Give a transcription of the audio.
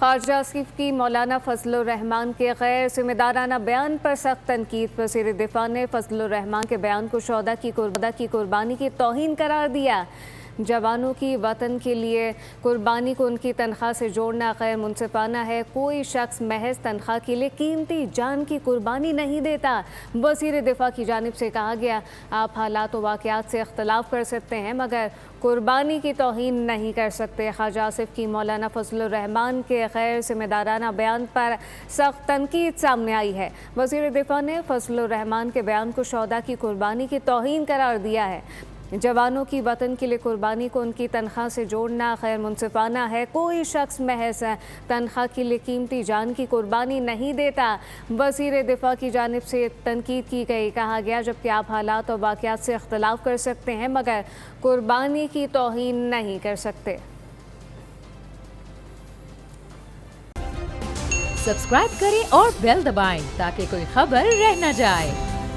خارجہ آصف کی مولانا فضل الرحمان کے غیر ذمہ دارانہ بیان پر سخت تنقید۔ وزیر دفاع نے فضل الرحمان کے بیان کو شہداء کی قربانی کی توہین قرار دیا۔ جوانوں کی وطن کے لیے قربانی کو ان کی تنخواہ سے جوڑنا غیر منصفانہ ہے۔ کوئی شخص محض تنخواہ کے لیے قیمتی جان کی قربانی نہیں دیتا۔ وزیر دفاع کی جانب سے کہا گیا، آپ حالات و واقعات سے اختلاف کر سکتے ہیں مگر قربانی کی توہین نہیں کر سکتے۔ خواجہ آصف کی مولانا فضل الرحمان کے غیر ذمہ دارانہ بیان پر سخت تنقید سامنے آئی ہے۔ وزیر دفاع نے فضل الرحمان کے بیان کو شہداء کی قربانی کی توہین قرار دیا ہے۔ جوانوں کی وطن کے لیے قربانی کو ان کی تنخواہ سے جوڑنا غیر منصفانہ ہے۔ کوئی شخص محض تنخواہ کے لیے قیمتی جان کی قربانی نہیں دیتا۔ وزیر دفاع کی جانب سے تنقید کی گئی، کہا گیا جبکہ آپ حالات اور واقعات سے اختلاف کر سکتے ہیں مگر قربانی کی توہین نہیں کر سکتے۔ سبسکرائب کریں اور بیل دبائیں تاکہ کوئی خبر رہ نہ جائے۔